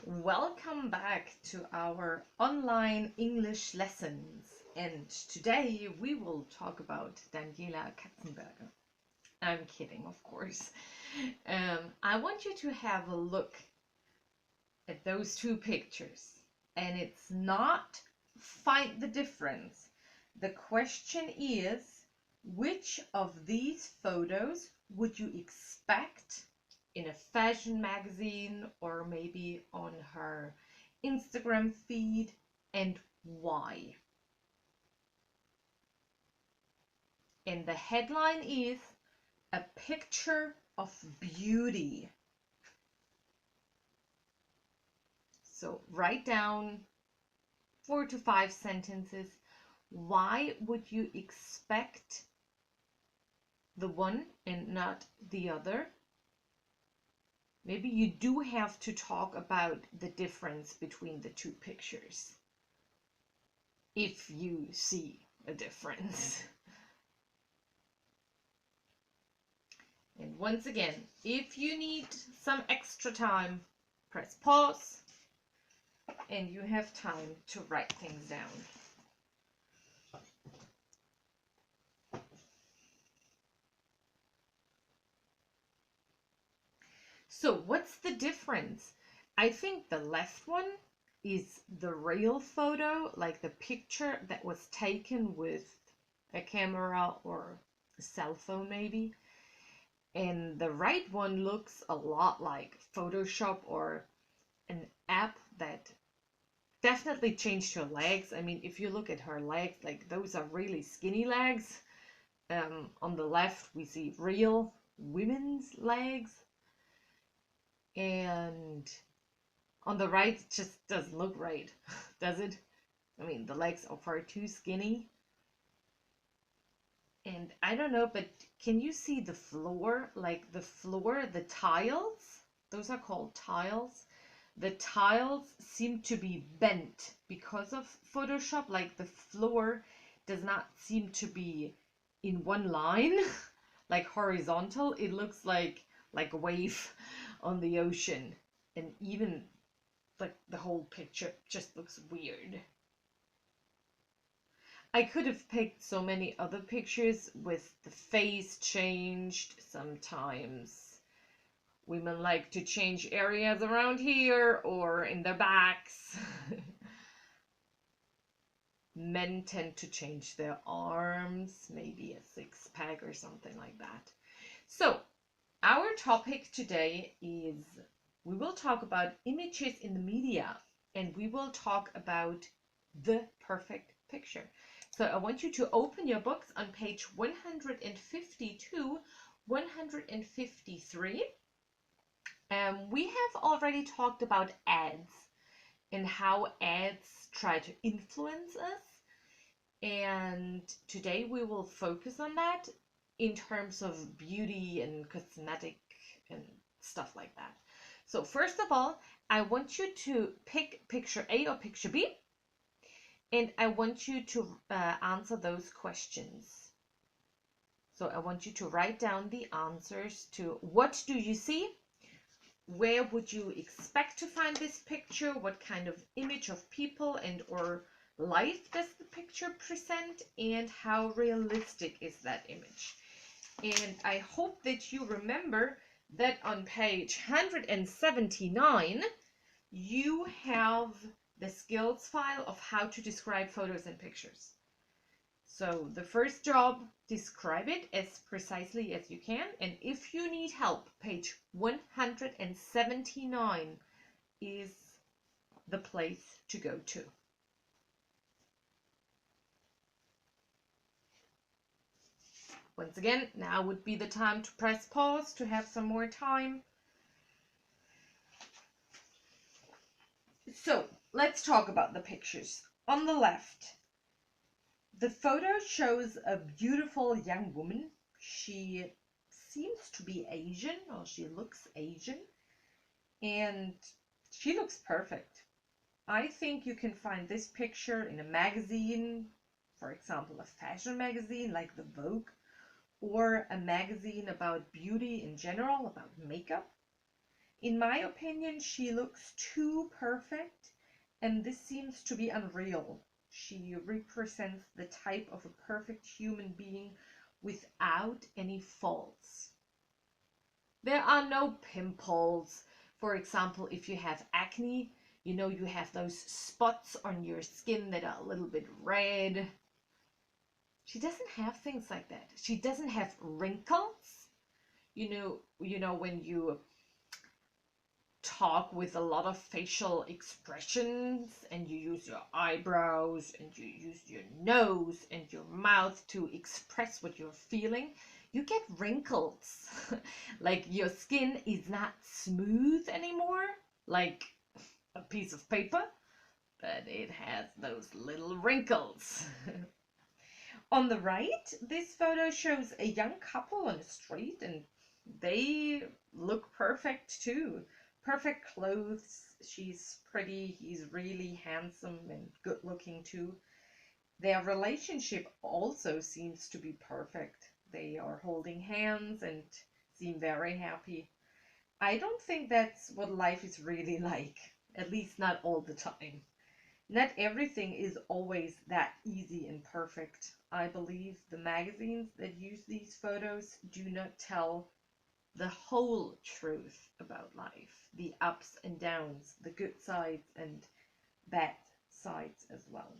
Welcome back to our online English lessons. And today we will talk about Daniela Katzenberger. I'm kidding, of course. I want you to have a look at those two pictures. And it's not find the difference. The question is, which of these photos would you expect in a fashion magazine or maybe on her Instagram feed, and why? And the headline is a picture of beauty. So write down 4 to 5 sentences. Why would you expect the one and not the other? Maybe you do have to talk about the difference between the two pictures, if you see a difference. And once again, if you need some extra time, press pause and you have time to write things down. So what's the difference? I think the left one is the real photo, like the picture that was taken with a camera or a cell phone maybe. And the right one looks a lot like Photoshop or an app that definitely changed her legs. I mean, if you look at her legs, like those are really skinny legs. On the left, we see real women's legs. And on the right, it just doesn't look right, does it? I mean, the legs are far too skinny. And I don't know, but can you see the floor? Like the floor, the tiles, those are called tiles. The tiles seem to be bent because of Photoshop. Like the floor does not seem to be in one line, like horizontal. It looks like a wave on the ocean. And even like the whole picture just looks weird. I could have picked so many other pictures with the face changed. Sometimes women like to change areas around here or in their backs. Men tend to change their arms, maybe a six-pack or something like that. So, our topic today is we will talk about images in the media, and we will talk about the perfect picture. So I want you to open your books on page 152, 153. We have already talked about ads and how ads try to influence us. And today we will focus on that in terms of beauty and cosmetic and stuff like that. So first of all, I want you to pick picture A or picture B, and I want you to answer those questions. So I want you to write down the answers to what do you see? Where would you expect to find this picture? What kind of image of people and or life does the picture present? And how realistic is that image? And I hope that you remember that on page 179, you have the skills file of how to describe photos and pictures. So the first job, describe it as precisely as you can. And if you need help, page 179 is the place to go to. Once again, now would be the time to press pause to have some more time. So let's talk about the pictures. On the left, the photo shows a beautiful young woman. She seems to be Asian, or she looks Asian, and she looks perfect. I think you can find this picture in a magazine, for example, a fashion magazine like the Vogue, or a magazine about beauty in general, about makeup. In my opinion, she looks too perfect, and this seems to be unreal. She represents the type of a perfect human being without any faults. There are no pimples. For example, if you have acne, you know, you have those spots on your skin that are a little bit red. She doesn't have things like that. She doesn't have wrinkles. You know when you talk with a lot of facial expressions and you use your eyebrows and you use your nose and your mouth to express what you're feeling, you get wrinkles. Like your skin is not smooth anymore, like a piece of paper, but it has those little wrinkles. On the right, this photo shows a young couple on the street, and they look perfect too. Perfect clothes, she's pretty, he's really handsome and good looking too. Their relationship also seems to be perfect. They are holding hands and seem very happy. I don't think that's what life is really like, at least not all the time. Not everything is always that easy and perfect. I believe the magazines that use these photos do not tell the whole truth about life, the ups and downs, the good sides and bad sides as well.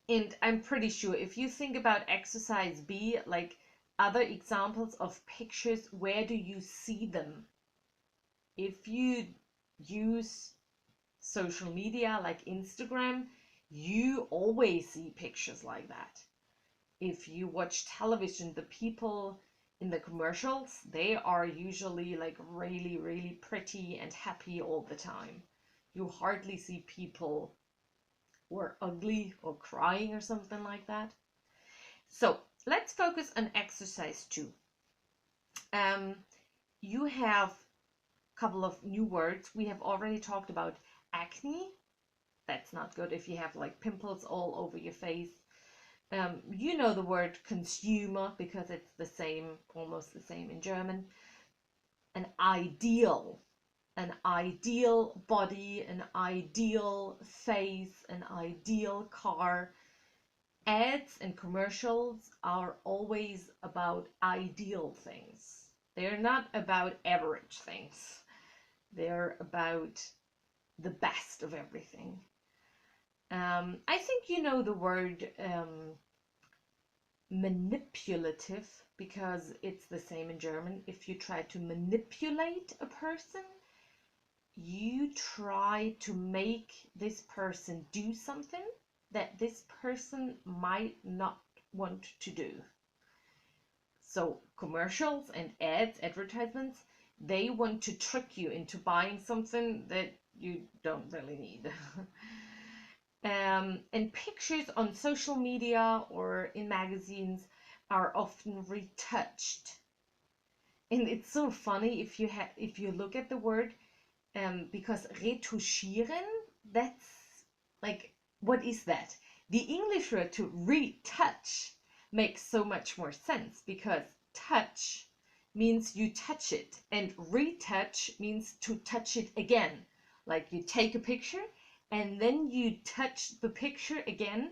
And I'm pretty sure if you think about exercise B, like other examples of pictures, where do you see them? If you use social media like Instagram, you always see pictures like that. If you watch television, the people in the commercials, they are usually like really, really pretty and happy all the time. You hardly see people who are ugly or crying or something like that. So let's focus on exercise 2. You have a couple of new words. We have already talked about acne. That's not good if you have like pimples all over your face. You know the word consumer because it's the same, almost the same in German. An ideal body, an ideal face, an ideal car. Ads and commercials are always about ideal things. They're not about average things. They're about the best of everything. I think you know the word manipulative because it's the same in German. If you try to manipulate a person, you try to make this person do something that this person might not want to do. So commercials and ads, advertisements, they want to trick you into buying something that you don't really need. And pictures on social media or in magazines are often retouched. And it's so funny if you look at the word, because retuschieren, that's like, what is that? The English word to retouch makes so much more sense because touch means you touch it and retouch means to touch it again. Like you take a picture and then you touch the picture again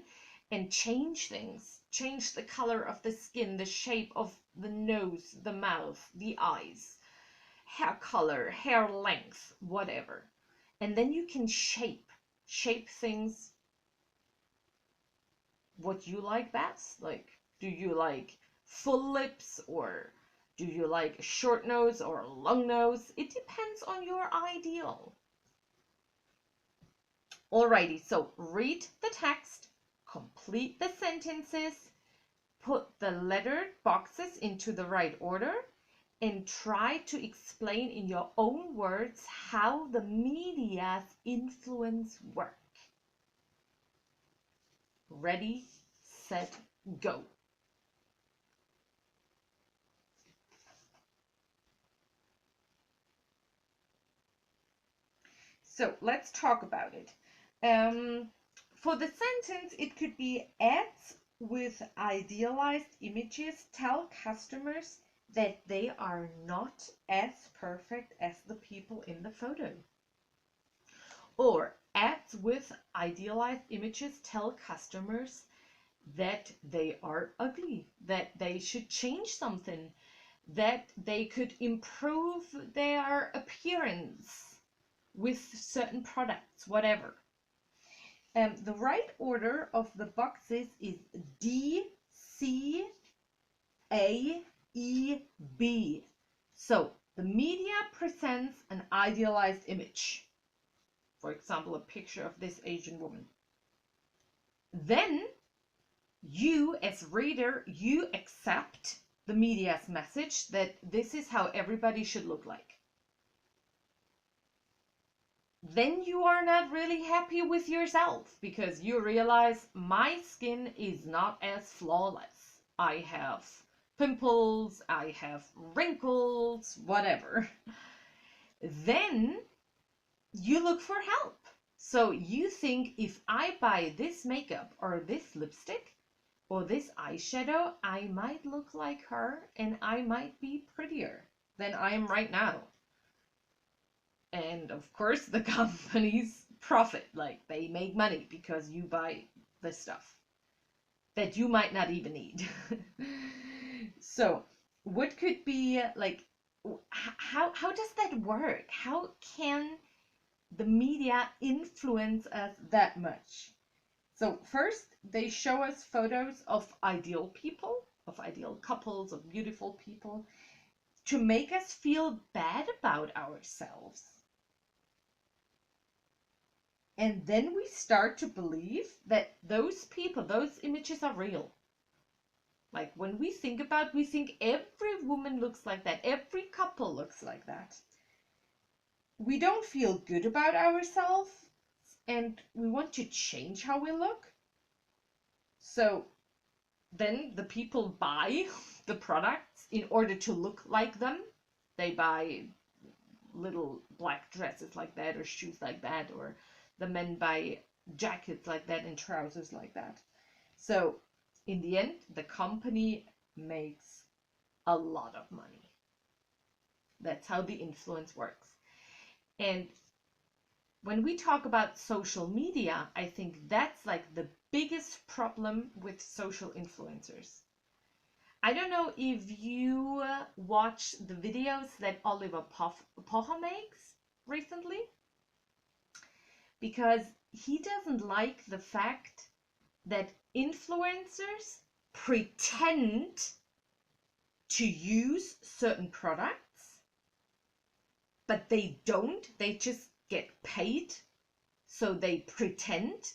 and change things. Change the color of the skin, the shape of the nose, the mouth, the eyes, hair color, hair length, whatever. And then you can shape things what you like best. Like, do you like full lips or do you like a short nose or a long nose? It depends on your ideal. Alrighty, so read the text, complete the sentences, put the lettered boxes into the right order, and try to explain in your own words how the media's influence work. Ready, set, go. So let's talk about it. For the sentence, it could be ads with idealized images tell customers that they are not as perfect as the people in the photo. Or ads with idealized images tell customers that they are ugly, that they should change something, that they could improve their appearance with certain products, whatever. The right order of the boxes is D, C, A, E, B. So the media presents an idealized image. For example, a picture of this Asian woman. Then you as reader, you accept the media's message that this is how everybody should look like. Then you are not really happy with yourself because you realize my skin is not as flawless. I have pimples, I have wrinkles, whatever. Then you look for help. So you think, if I buy this makeup or this lipstick or this eyeshadow, I might look like her and I might be prettier than I am right now. And of course the companies profit, like they make money because you buy the stuff that you might not even need. So what could be like, how does that work? How can the media influence us that much? So first they show us photos of ideal people, of ideal couples, of beautiful people, to make us feel bad about ourselves. And then we start to believe that those people, those images are real. Like when we think about, we think every woman looks like that, every couple looks like that. We don't feel good about ourselves and we want to change how we look. So then the people buy the products in order to look like them. They buy little black dresses like that or shoes like that, or the men buy jackets like that and trousers like that. So in the end, the company makes a lot of money. That's how the influence works. And when we talk about social media, I think that's like the biggest problem with social influencers. I don't know if you watch the videos that Oliver Pocher makes recently, because he doesn't like the fact that influencers pretend to use certain products, but they don't. They just get paid, so they pretend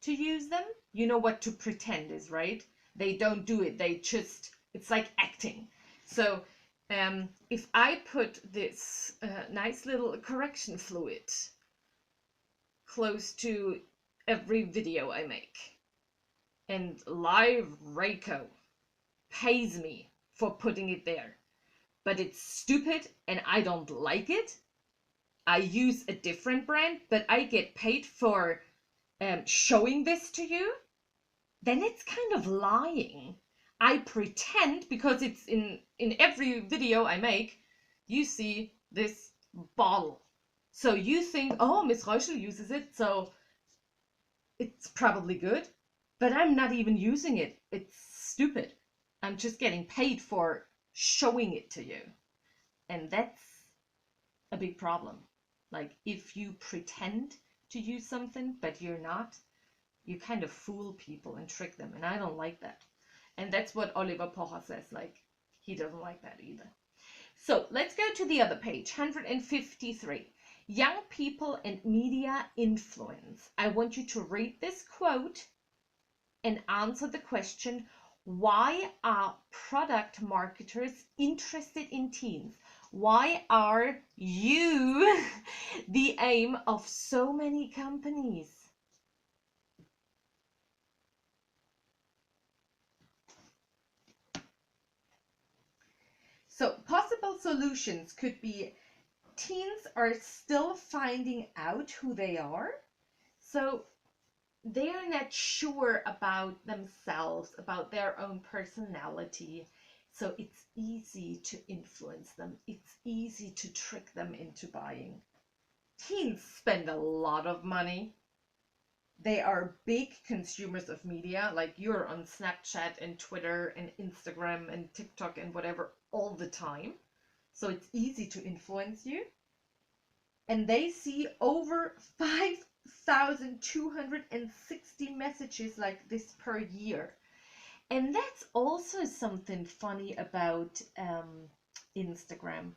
to use them. You know what to pretend is, right? They don't do it. They just, it's like acting. So if I put this nice little correction fluid close to every video I make, and Live Rayco pays me for putting it there, but it's stupid and I don't like it, I use a different brand, but I get paid for showing this to you, then it's kind of lying. I pretend, because it's in every video I make, you see this bottle. So you think, oh, Miss Reuschel uses it, so it's probably good. But I'm not even using it. It's stupid. I'm just getting paid for showing it to you. And that's a big problem. Like, if you pretend to use something, but you're not, you kind of fool people and trick them. And I don't like that. And that's what Oliver Pocher says. Like, he doesn't like that either. So let's go to the other page, 153. Young people and media influence. I want you to read this quote and answer the question, why are product marketers interested in teens? Why are you the aim of so many companies? So possible solutions could be teens are still finding out who they are. So they are not sure about themselves, about their own personality. So it's easy to influence them. It's easy to trick them into buying. Teens spend a lot of money. They are big consumers of media. Like, you're on Snapchat and Twitter and Instagram and TikTok and whatever all the time. So it's easy to influence you. And they see over 5,260 messages like this per year. And that's also something funny about Instagram.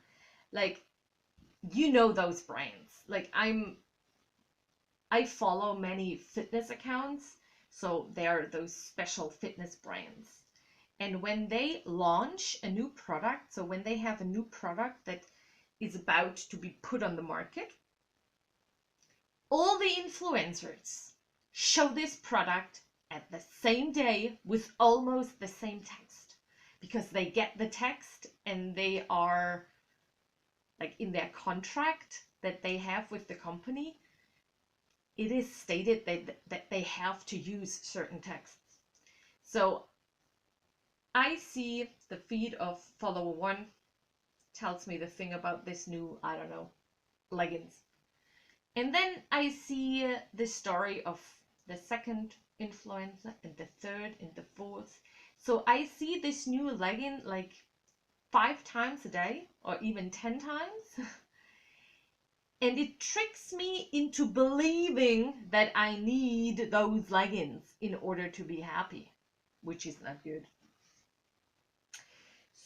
Like, you know those brands. Like, I follow many fitness accounts, so they're those special fitness brands. And when they launch a new product, so when they have a new product that is about to be put on the market, all the influencers show this product at the same day with almost the same text, because they get the text and they are like in their contract that they have with the company, it is stated that they have to use certain texts. So I see the feed of follower 1 tells me the thing about this new, I don't know, leggings. And then I see the story of the second influencer and the third and the fourth. So I see this new legging like 5 times a day or even 10 times. And it tricks me into believing that I need those leggings in order to be happy, which is not good.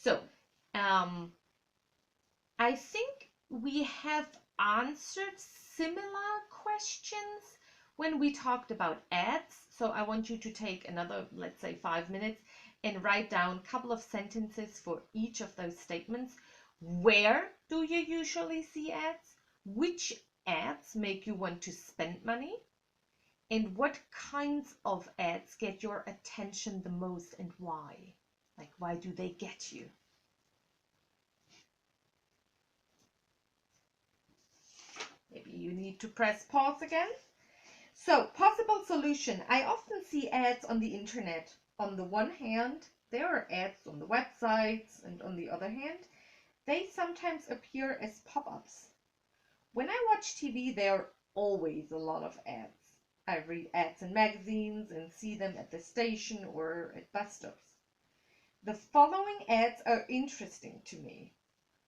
So, I think we have answered similar questions when we talked about ads. So I want you to take another, let's say, 5 minutes and write down a couple of sentences for each of those statements. Where do you usually see ads? Which ads make you want to spend money? And what kinds of ads get your attention the most and why? Like, why do they get you? Maybe you need to press pause again. So, possible solution. I often see ads on the internet. On the one hand, there are ads on the websites, and on the other hand, they sometimes appear as pop-ups. When I watch TV, there are always a lot of ads. I read ads in magazines and see them at the station or at bus stops. The following ads are interesting to me.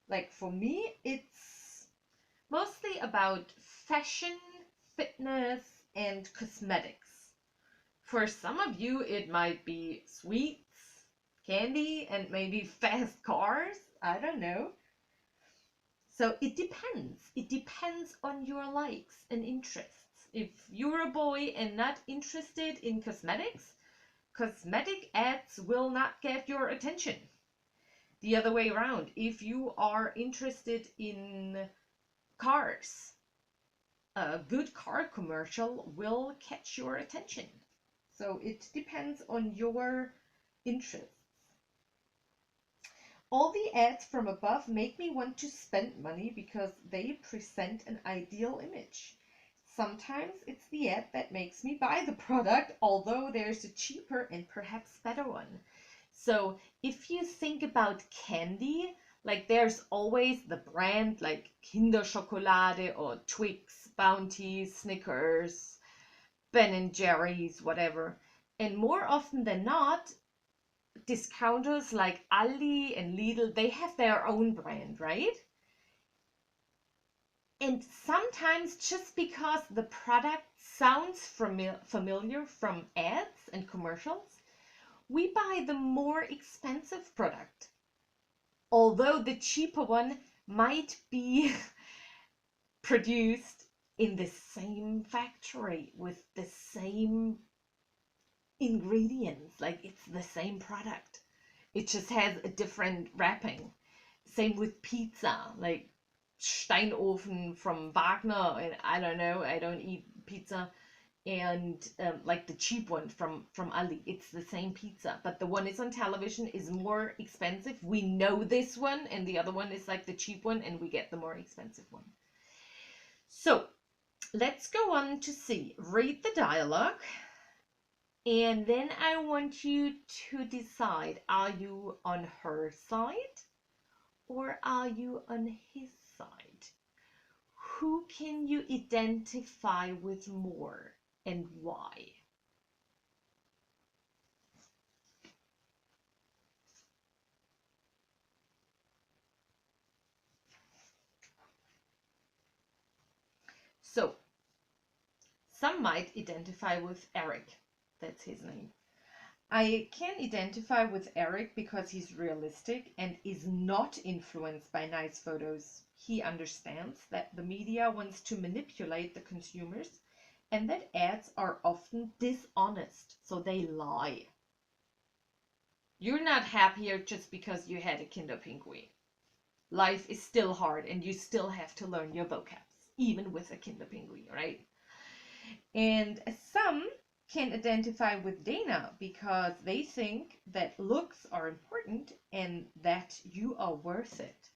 Like, for me, it's mostly about fashion, fitness, and cosmetics. For some of you, it might be sweets, candy, and maybe fast cars. I don't know. So it depends. It depends on your likes and interests. If you're a boy and not interested in cosmetics, cosmetic ads will not get your attention. The other way around, if you are interested in cars, a good car commercial will catch your attention. So it depends on your interests. All the ads from above make me want to spend money because they present an ideal image. Sometimes it's the ad that makes me buy the product, although there's a cheaper and perhaps better one. So if you think about candy, like there's always the brand like Kinderschokolade or Twix, Bounty, Snickers, Ben & Jerry's, whatever. And more often than not, discounters like Aldi and Lidl, they have their own brand, right? And sometimes just because the product sounds familiar from ads and commercials, we buy the more expensive product. Although the cheaper one might be produced in the same factory with the same ingredients, like it's the same product, it just has a different wrapping. Same with pizza, like Steinofen from Wagner, and I don't know, I don't eat pizza, and like the cheap one from Aldi, it's the same pizza, but the one is on television is more expensive. We know this one, and the other one is like the cheap one, and we get the more expensive one. So let's go on to see, read the dialogue. And then I want you to decide, are you on her side or are you on his side? Who can you identify with more and why? So, some might identify with Eric. That's his name. I can identify with Eric because he's realistic and is not influenced by nice photos. He understands that the media wants to manipulate the consumers and that ads are often dishonest, so they lie. You're not happier just because you had a Kinderpinguin. Life is still hard and you still have to learn your vocabs, even with a Kinderpinguin, right? And some can identify with Dana because they think that looks are important and that you are worth it.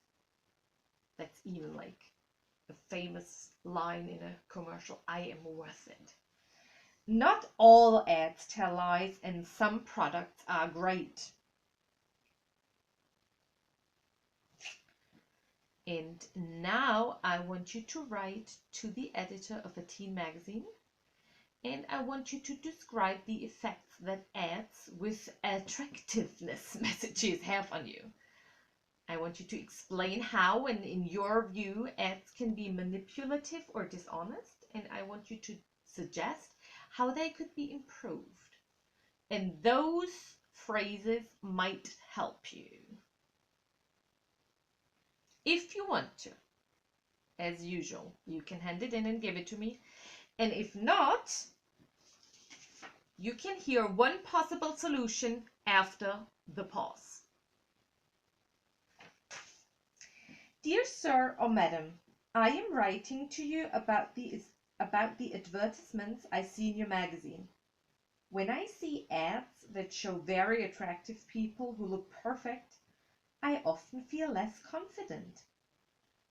That's even like a famous line in a commercial, I am worth it. Not all ads tell lies and some products are great. And now I want you to write to the editor of a teen magazine, and I want you to describe the effects that ads with attractiveness messages have on you. I want you to explain how, and in your view, ads can be manipulative or dishonest, and I want you to suggest how they could be improved. And those phrases might help you. If you want to, as usual, you can hand it in and give it to me. And if not, you can hear one possible solution after the pause. Dear Sir or Madam, I am writing to you about the advertisements I see in your magazine. When I see ads that show very attractive people who look perfect, I often feel less confident.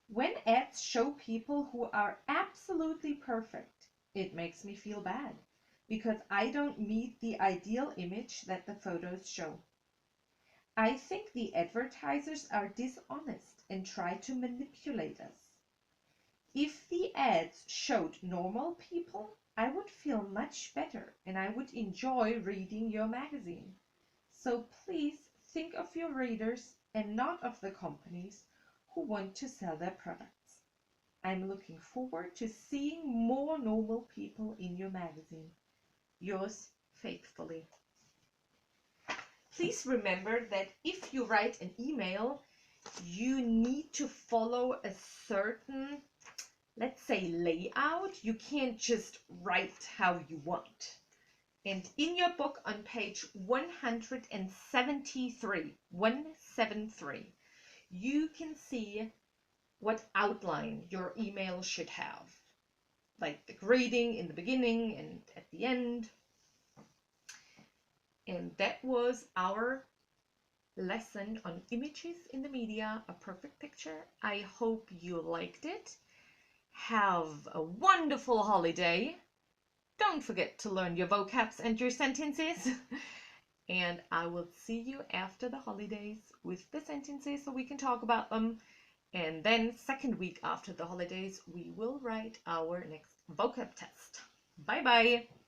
When ads show people who are absolutely perfect, it makes me feel bad because I don't meet the ideal image that the photos show. I think the advertisers are dishonest and try to manipulate us. If the ads showed normal people, I would feel much better and I would enjoy reading your magazine. So please think of your readers and not of the companies who want to sell their products. I'm looking forward to seeing more normal people in your magazine. Yours faithfully. Please remember that if you write an email, you need to follow a certain, let's say, layout. You can't just write how you want. And in your book on page 173, you can see what outline your email should have, like the greeting in the beginning and at the end. And that was our lesson on images in the media, a perfect picture. I hope you liked it. Have a wonderful holiday. Don't forget to learn your vocabs and your sentences. And I will see you after the holidays with the sentences so we can talk about them. And then second week after the holidays, we will write our next vocab test. Bye bye.